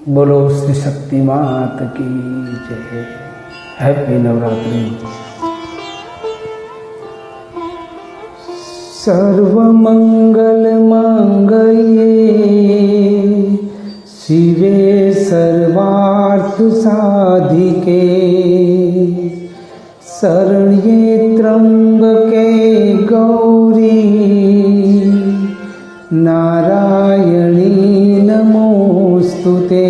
बोलो श्री शक्ति मात की जय। हैप्पी नवरात्रि। सर्वमंगल मांगल्ये शिवे सर्वार्थ साधिके शरण्ये त्र्यंबके गौरी नारायणी नमोस्तुते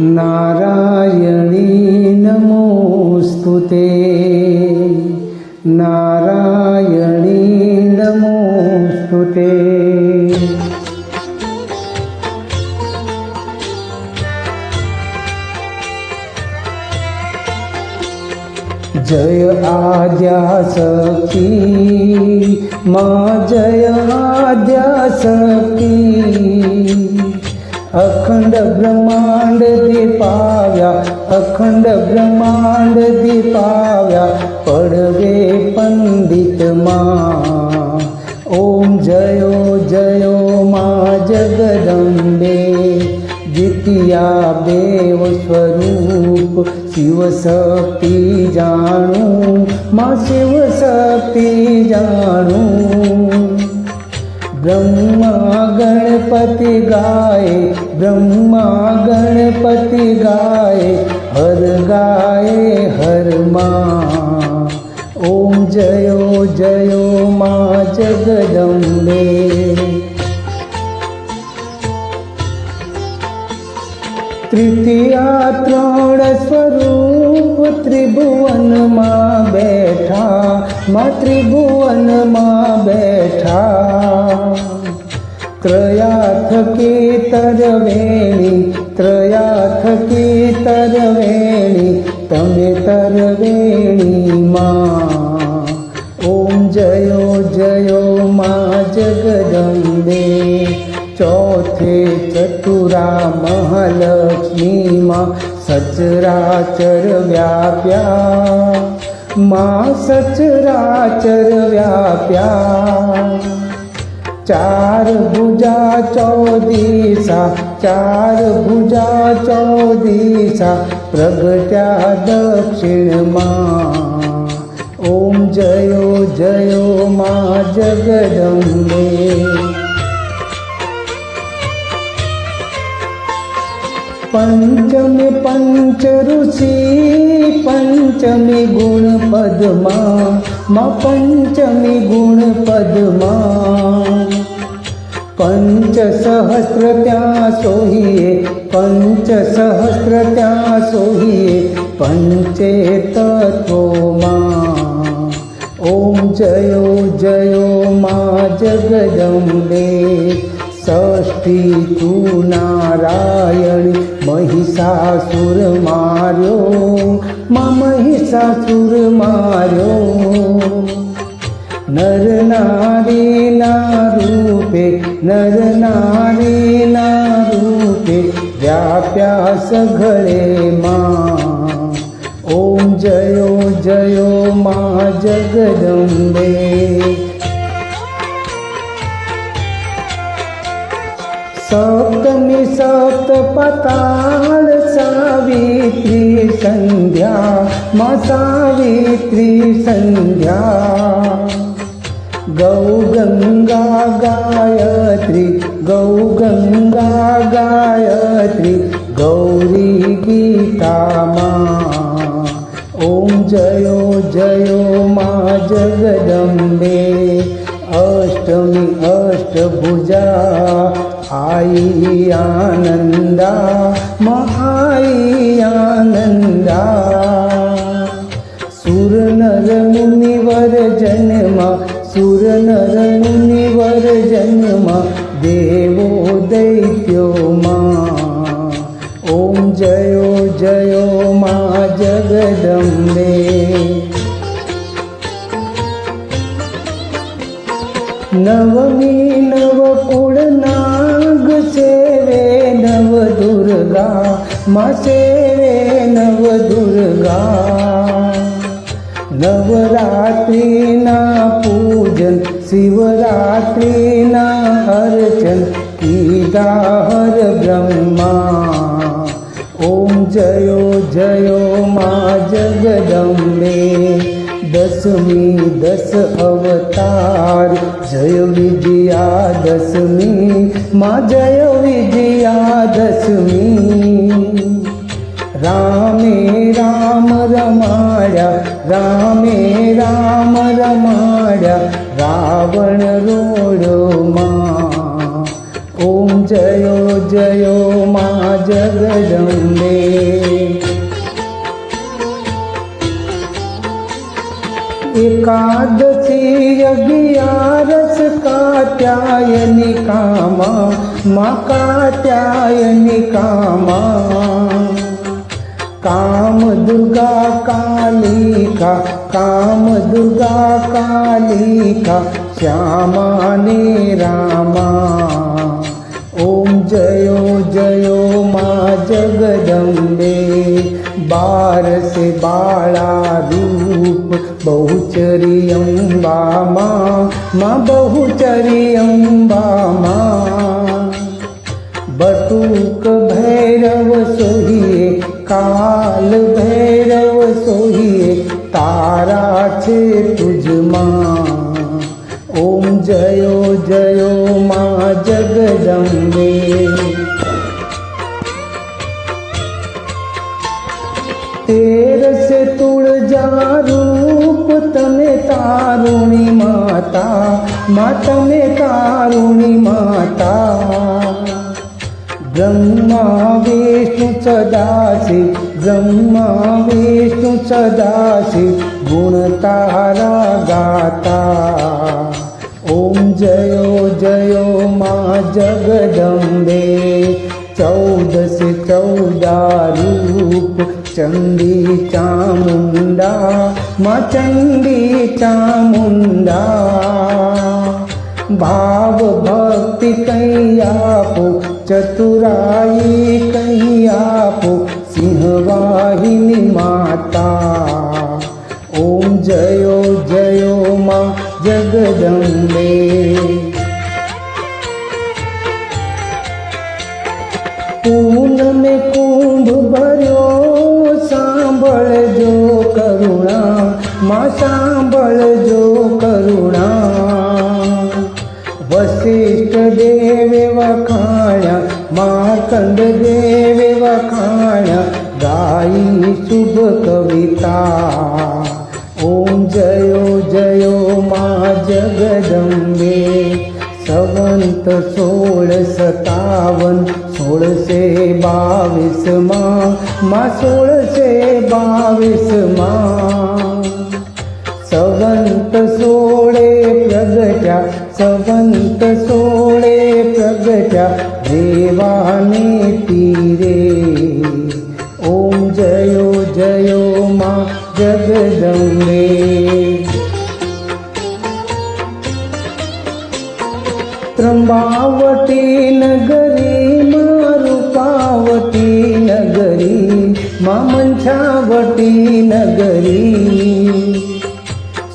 नारायणी नमोस्तुते नारायणी नमोस्तुते। जय आद्याशक्ति माँ जय आद्याशक्ति अखंड ब्रह्मांड दीपाव्या अखंड ब्रह्मांड दीपाव्या पड़वे पंडित माँ। ओम जयो जयो माँ जगदम्बे द्वितीया देव स्वरूप शिव शक्ति जानू माँ शिव शक्ति जानू। ब्रह्मा गणपति गाए ब्रह्मा गणपति गाए हर माँ। ओम जयो जयो माँ जगदम्बे। तृतीया त्रण स्वरूप त्रिभुवन माँ बैठा माँ त्रिभुवन माँ बैठा। त्रयाथ की तरवेणी त्रयाथ की तरवेणी तमे तरवेणी माँ। ओम जयो जयो माँ जगदम्बे। चौथे चतुरा महालक्ष्मी माँ सचराचर व्याप्या माँ सचराचर व्याप्या। चार भुजा चौदिशा चार भुजा चौदिशा प्रगट्या दक्षिण माँ। ओम जयो जयो माँ जगदम्बे। पंचमी पंच ऋषि पंचमी गुण पद्मा माँ पंचमी गुण पद्मा। पंच सहस्र त्या सोहिए पंच सहस्र त्या सोहिए पंचे तत्वो माँ। ओम जयो जयो माँ जगदम्बे। षष्ठी तू नारायण महिषासुर मार्यो माँ महिषासुर मार्यो। नर नारी ना रूपे नर नारी ना रूपे व्याप्या सघळे माँ। ओम जयो जयो माँ जगदम्बे। सप्तमी सप्त पाताल सावित्री संध्या माँ सावित्री संध्या। गौ गंगा गायत्री गौ गंगा गायत्री गौरी गीता माँ। ओम जयो जयो माँ जगदम्बे। अष्टमी अष्टभुजा आई आनंदा माँ आई आनंदा। सुर नर मुनिवर जन्मा सुर नर मुनिवर जन्मा देवो दैत्यो माँ। ओम जयो जयो माँ जगदम्बे। नवमी नवकुल नाग सेवे नव दुर्गा माँ सेवे नव दुर्गा। नवरात्रि ना पूजन शिवरात्रि ना अर्चन कीधा हर ब्रह्मा। ओम जयो जयो माँ जगदम्बे। दसमी 10 अवतार जय विजया दशमी माँ जय विजया दशमी। रामे राम रमाड्या रामे राम रमाड्या रावण रोड्यो माँ। ओम जयो जयो माँ जगदम्बे। एकादशी 11 कात्यायनिका माँ कात्यायनिका माँ। काम दुर्गा कालिका काम दुर्गा कालिका श्यामा ने रामा। ओम जयो जयो माँ जगदम्बे। 12 से बाला रूप बहुचरी अम्बा माँ बहुचरी अम्बा माँ। बटुक भैरव सोहिए काल भैरव सोहिए तारा छे तुझमा। ओम जयो जयो माँ जगदम्बे। 13 से तुळजा रूप तमे तारुणी माता माँ तमे तारुणी माता। ब्रह्मा विष्णु सदाशिव ब्रह्मा विष्णु सदाशिव गुण तारा गाता। ओम जयो जयो माँ जगदम्बे। 14 से 14 रूप चंडी चामुंडा माँ चंडी चामुंडा। भाव भक्ति कहीं आपो चतुराई कहीं आपो सिंहवाहिनी माता। ओम जयो जयो माँ जगदम्बे। पूनम में कुंभ भर्यो सांभळजो करुणा माँ सांभळजो करुणा। वसिष्ठ देवे वखाण्या मार्कंड देवे वखाण्या गाई शुभ कविता। ओम जयो जयो माँ जगदम्बे। संवत 1657 1622 माँ 1622 माँ। संवत 16 प्रगट्या संवत 16 प्रगट्या देवाने तीरे। ओम जयो जयो माँ जगदम्बे। त्र्यंबावती नगरी माँ रूपावती नगरी माँ मंछावती नगरी।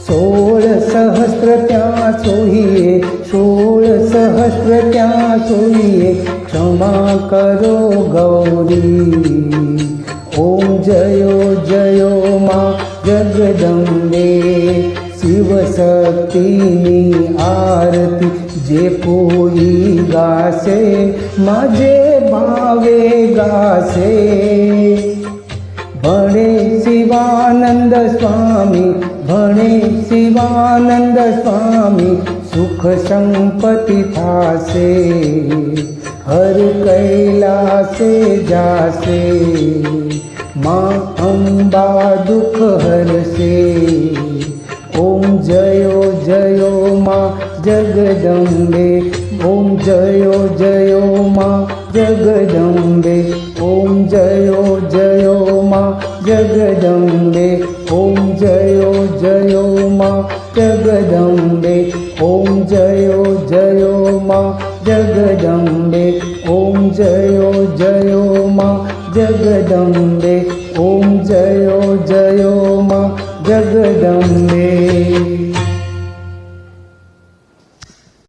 16 सहस्त्र त्या सोहिए 16 सहस्त्र त्या सोहिए क्षमा करो गौरी। ओम जयो जयो माँ जगदम्बे। शिव शक्तिनी आरती जे कोई गासे माँ जे भावे गासे। भणे शिवानंद स्वामी भणे शिवानंद स्वामी सुख संपत्ति थासे। हर कैलासे जासे माँ अम्बा दुख हरसे। ओम जयो जयो माँ जगदम्बे। ओम जयो जयो माँ जगदम्बे। ओम जयो जयो माँ जगदम्बे। ओम जयो जयो माँ जगदम्बे। ओम जयो जयो माँ जगदम्बे। ओम जयो जयो माँ जगदम्बे। ओम जयो जयो माँ जगदम्बे।